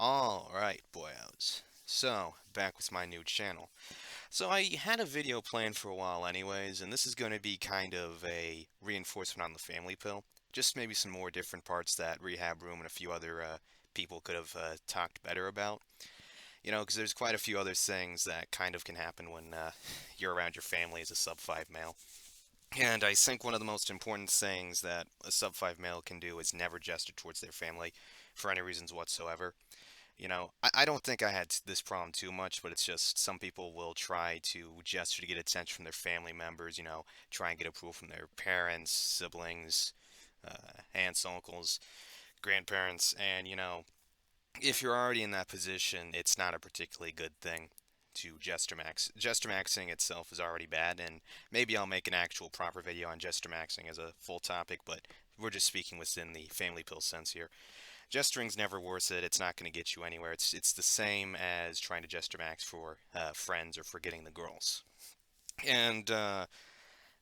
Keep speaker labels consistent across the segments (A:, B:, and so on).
A: Alright, boyos. So, back with my new channel. So I had a video planned for a while anyways, and this is going to be kind of a reinforcement on the family pill. Just maybe some more different parts that Rehab Room and a few other people could have talked better about. Because there's quite a few other things that kind of can happen when you're around your family as a sub-5 male. And I think one of the most important things that a sub-5 male can do is never gesture towards their family for any reasons whatsoever. I don't think I had this problem too much, but it's just some people will try to gesture to get attention from their family members, try and get approval from their parents, siblings, aunts, uncles, grandparents, and, if you're already in that position, it's not a particularly good thing to gesture max. Gesture maxing itself is already bad, and maybe I'll make an actual proper video on gesture maxing as a full topic, but we're just speaking within the family pill sense here. Gesturing's never worth it. It's not going to get you anywhere. It's the same as trying to gesture max for friends or for getting the girls. And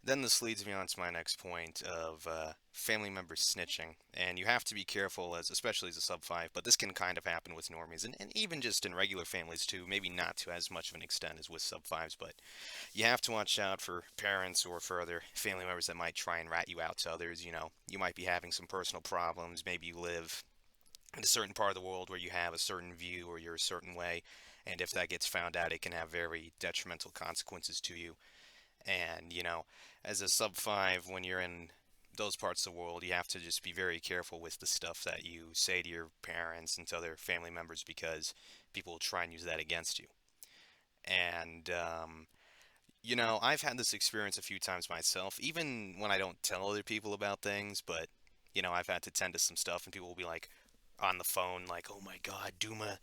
A: then this leads me on to my next point of family members snitching. And you have to be careful, especially as a sub five. But this can kind of happen with normies, and even just in regular families too. Maybe not to as much of an extent as with sub fives, but you have to watch out for parents or for other family members that might try and rat you out to others. You might be having some personal problems. Maybe you live in a certain part of the world where you have a certain view or you're a certain way, and if that gets found out, it can have very detrimental consequences to you. And, as a sub 5, when you're in those parts of the world, you have to just be very careful with the stuff that you say to your parents and to other family members because people will try and use that against you. And, I've had this experience a few times myself, even when I don't tell other people about things, but, I've had to tend to some stuff and people will be like, on the phone like, "Oh my God, Duma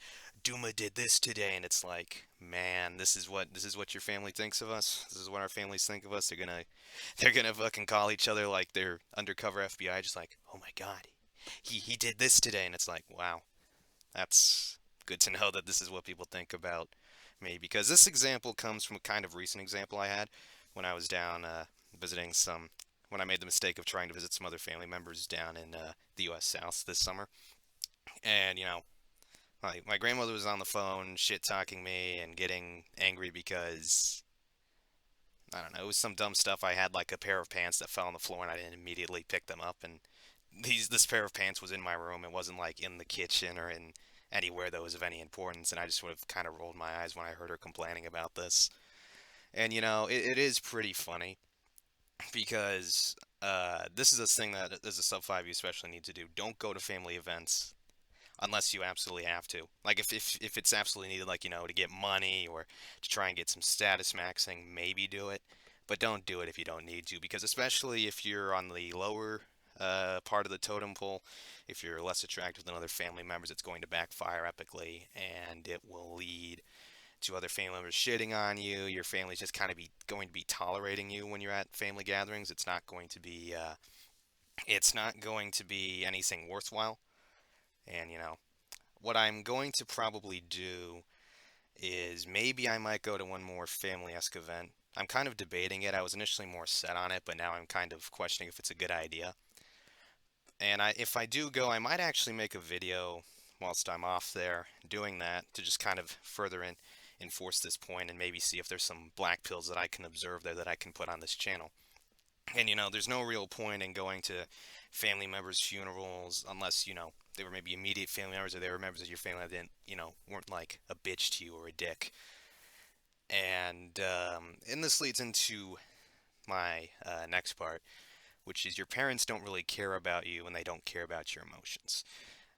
A: did this today," and it's like, man, this is what your family thinks of us. This is what our families think of us. They're gonna fucking call each other like they're undercover FBI, just like, "Oh my God, he did this today," and it's like, wow, that's good to know that this is what people think about me because this example comes from a kind of recent example I had when I was down visiting some. When I made the mistake of trying to visit some other family members down in the U.S. South this summer, and my grandmother was on the phone shit talking me and getting angry because I don't know, it was some dumb stuff. I had like a pair of pants that fell on the floor and I didn't immediately pick them up, and this pair of pants was in my room. It wasn't like in the kitchen or in anywhere that was of any importance, and I just sort of kind of rolled my eyes when I heard her complaining about this. And it is pretty funny because this is a thing that as a sub 5 you especially need to do. Don't go to family events unless you absolutely have to. Like if it's absolutely needed, like to get money or to try and get some status maxing, maybe do it. But don't do it if you don't need to, because especially if you're on the lower part of the totem pole, if you're less attractive than other family members, it's going to backfire epically, and it will lead to other family members shitting on you. Your family's just kind of be going to be tolerating you when you're at family gatherings. It's not going to be anything worthwhile. And what I'm going to probably do is maybe I might go to one more family-esque event. I'm kind of debating it. I was initially more set on it, but now I'm kind of questioning if it's a good idea. And if I do go, I might actually make a video whilst I'm off there doing that to just kind of further enforce this point and maybe see if there's some black pills that I can observe there that I can put on this channel. And there's no real point in going to family members' funerals unless, they were maybe immediate family members or they were members of your family that didn't, weren't like a bitch to you or a dick. And this leads into my next part, which is your parents don't really care about you and they don't care about your emotions.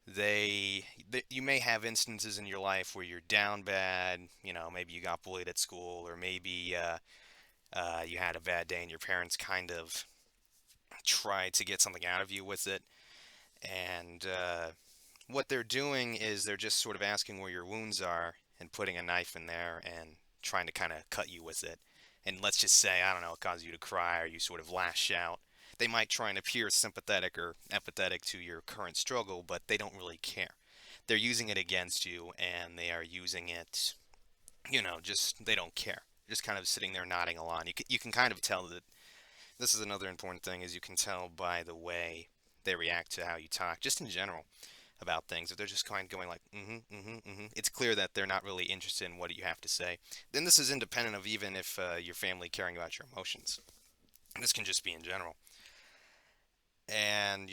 A: You may have instances in your life where you're down bad, maybe you got bullied at school, or maybe you had a bad day and your parents kind of try to get something out of you with it. And what they're doing is they're just sort of asking where your wounds are and putting a knife in there and trying to kind of cut you with it. And let's just say, I don't know, it causes you to cry or you sort of lash out. They might try and appear sympathetic or empathetic to your current struggle, but they don't really care. They're using it against you and they are using it, just they don't care. Just kind of sitting there nodding along. You can kind of tell that this is another important thing is you can tell by the way they react to how you talk, just in general. about things, if they're just kind of going like, it's clear that they're not really interested in what you have to say. Then this is independent of even if your family caring about your emotions. This can just be in general. And,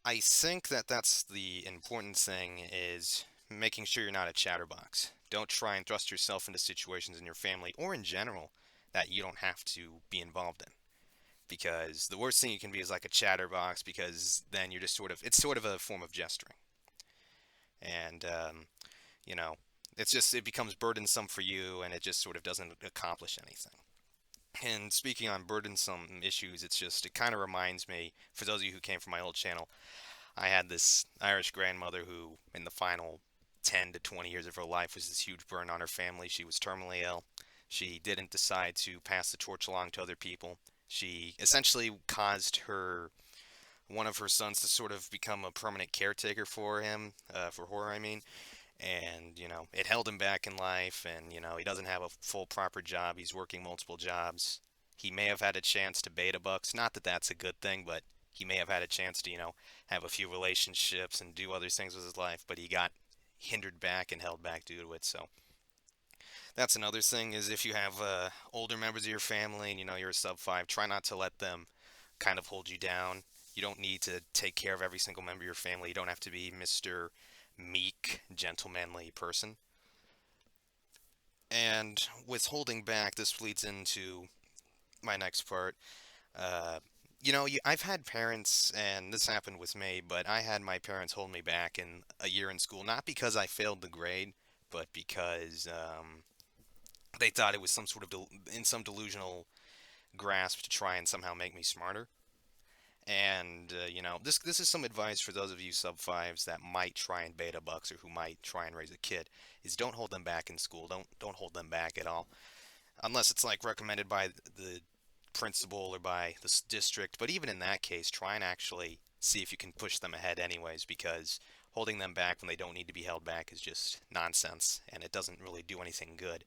A: I think that that's the important thing is making sure you're not a chatterbox. Don't try and thrust yourself into situations in your family or in general that you don't have to be involved in. Because the worst thing you can be is like a chatterbox because then you're just it's sort of a form of gesturing. And, you know, it becomes burdensome for you and it just sort of doesn't accomplish anything. And speaking on burdensome issues, it kind of reminds me, for those of you who came from my old channel, I had this Irish grandmother who, in the final 10 to 20 years of her life, was this huge burden on her family. She was terminally ill. She didn't decide to pass the torch along to other people. She essentially caused one of her sons to sort of become a permanent caretaker for him, for her, I mean. And, it held him back in life. And, he doesn't have a full proper job. He's working multiple jobs. He may have had a chance to beta bucks. Not that that's a good thing, but he may have had a chance to, have a few relationships and do other things with his life, but he got hindered back and held back due to it. So that's another thing is if you have older members of your family and you're a sub five, try not to let them kind of hold you down. You don't need to take care of every single member of your family. You don't have to be Mr. Meek, gentlemanly person. And with holding back, this leads into my next part. Uh, I've had parents, and this happened with me, but I had my parents hold me back in a year in school, not because I failed the grade, but because they thought it was some sort of in some delusional grasp to try and somehow make me smarter. And this is some advice for those of you sub fives that might try and beta bucks or who might try and raise a kid: is don't hold them back in school. Don't hold them back at all, unless it's like recommended by the principal or by the district. But even in that case, try and actually see if you can push them ahead anyways, because holding them back when they don't need to be held back is just nonsense and it doesn't really do anything good.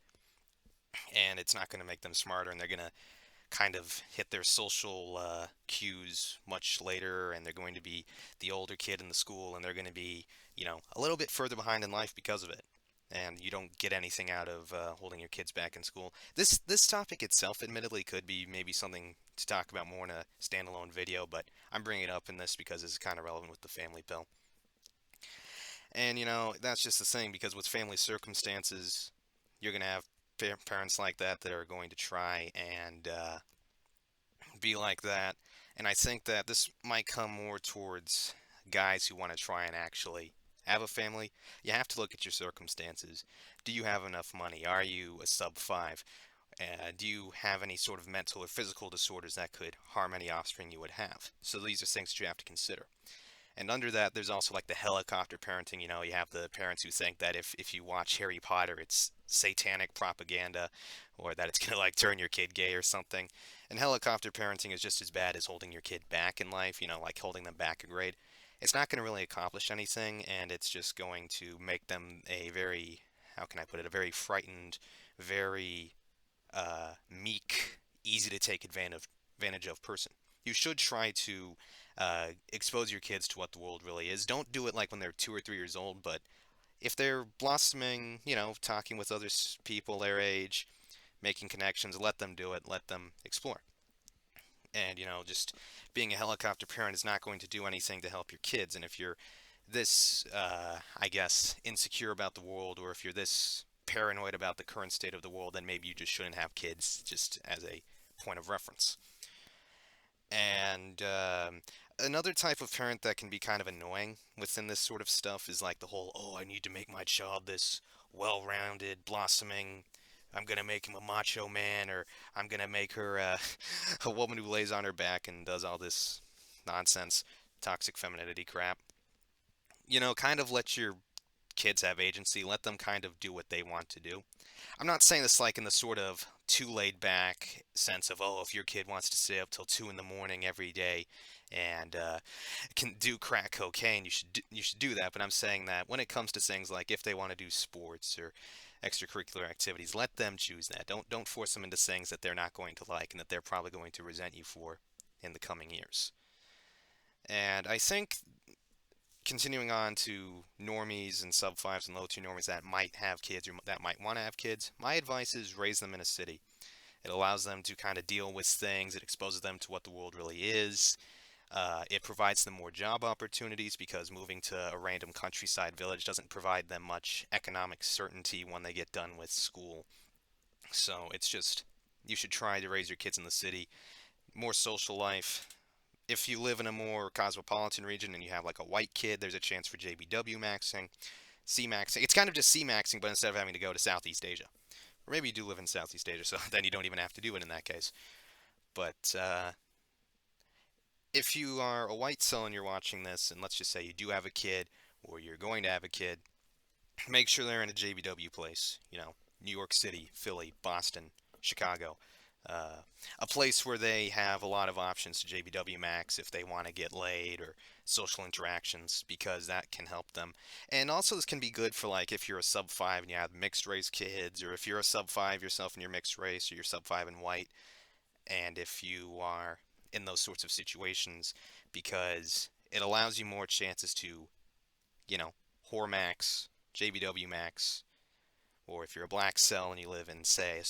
A: And it's not going to make them smarter, and they're going to kind of hit their social cues much later, and they're going to be the older kid in the school, and they're going to be, a little bit further behind in life because of it. And you don't get anything out of holding your kids back in school. This topic itself, admittedly, could be maybe something to talk about more in a standalone video, but I'm bringing it up in this because it's kind of relevant with the family pill. And that's just the thing, because with family circumstances, you're gonna have parents like that are going to try and be like that. And I think that this might come more towards guys who want to try and actually have a family. You have to look at your circumstances. Do you have enough money? Are you a sub five? Do you have any sort of mental or physical disorders that could harm any offspring you would have? So these are things that you have to consider. And under that, there's also like the helicopter parenting. You have the parents who think that if you watch Harry Potter, it's satanic propaganda, or that it's gonna like turn your kid gay or something. And helicopter parenting is just as bad as holding your kid back in life, like holding them back a grade. It's not going to really accomplish anything, and it's just going to make them a very, how can I put it, a very frightened, very meek, easy to take advantage of person. You should try to expose your kids to what the world really is. Don't do it like when they're 2 or 3 years old, but if they're blossoming, talking with other people their age, making connections, let them do it, let them explore. And, just being a helicopter parent is not going to do anything to help your kids. And if you're this, I guess, insecure about the world, or if you're this paranoid about the current state of the world, then maybe you just shouldn't have kids, just as a point of reference. And another type of parent that can be kind of annoying within this sort of stuff is like the whole, oh, I need to make my child this well-rounded, blossoming. I'm gonna make him a macho man, or I'm gonna make her a woman who lays on her back and does all this nonsense, toxic femininity crap. Kind of let your kids have agency. Let them kind of do what they want to do. I'm not saying this like in the sort of too laid back sense of, oh, if your kid wants to stay up till 2 in the morning every day and can do crack cocaine, you should do that. But I'm saying that when it comes to things like if they want to do sports or extracurricular activities, let them choose that. Don't force them into things that they're not going to like and that they're probably going to resent you for in the coming years. And I think continuing on to normies and sub fives and low tier normies that might have kids or that might want to have kids, my advice is raise them in a city. It allows them to kind of deal with things. It exposes them to what the world really is. It provides them more job opportunities because moving to a random countryside village doesn't provide them much economic certainty when they get done with school. So it's just, you should try to raise your kids in the city. More social life. If you live in a more cosmopolitan region and you have like a white kid, there's a chance for JBW maxing, C maxing. It's kind of just C maxing, but instead of having to go to Southeast Asia. Or maybe you do live in Southeast Asia, so then you don't even have to do it in that case. But if you are a white cell and you're watching this, and let's just say you do have a kid or you're going to have a kid, make sure they're in a JBW place. You know, New York City, Philly, Boston, Chicago. Uh, a place where they have a lot of options to JBW Max if they want to get laid or social interactions because that can help them. And also, this can be good for like if you're a sub 5 and you have mixed race kids, or if you're a sub 5 yourself and you're mixed race, or you're sub 5 and white, and if you are in those sorts of situations, because it allows you more chances to, you know, whore max, JBW max, or if you're a black cell and you live in, say,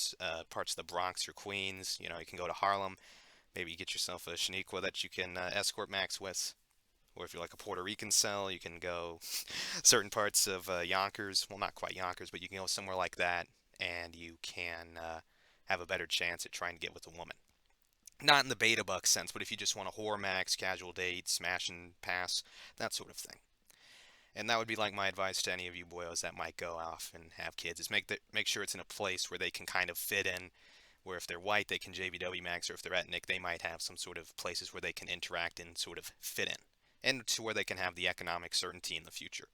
A: parts of the Bronx or Queens, you know, you can go to Harlem. Maybe you get yourself a Shaniqua that you can escort max with. Or if you're like a Puerto Rican cell, you can go certain parts of Yonkers. Well, not quite Yonkers, but you can go somewhere like that, and you can have a better chance at trying to get with a woman. Not in the beta buck sense, but if you just want a whore max, casual date, smash and pass, that sort of thing. And that would be like my advice to any of you boyos that might go off and have kids is make sure it's in a place where they can kind of fit in. Where if they're white, they can JVW max, or if they're ethnic, they might have some sort of places where they can interact and sort of fit in, and to where they can have the economic certainty in the future.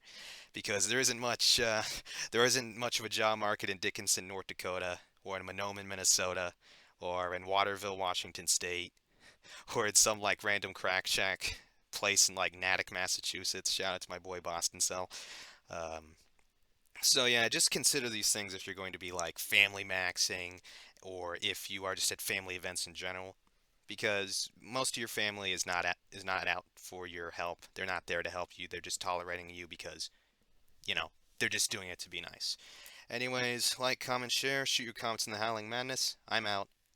A: Because there isn't much of a job market in Dickinson, North Dakota, or in Mahnomen, Minnesota, or in Waterville, Washington State, or in some like random crack shack place in like Natick, Massachusetts. Shout out to my boy Boston Cell. Um, so yeah, just consider these things if you're going to be like family maxing, or if you are just at family events in general, because most of your family is not out for your help. They're not there to help you. They're just tolerating you because you know they're just doing it to be nice. Anyways, like, comment, share, shoot your comments in the Howling Madness. I'm out.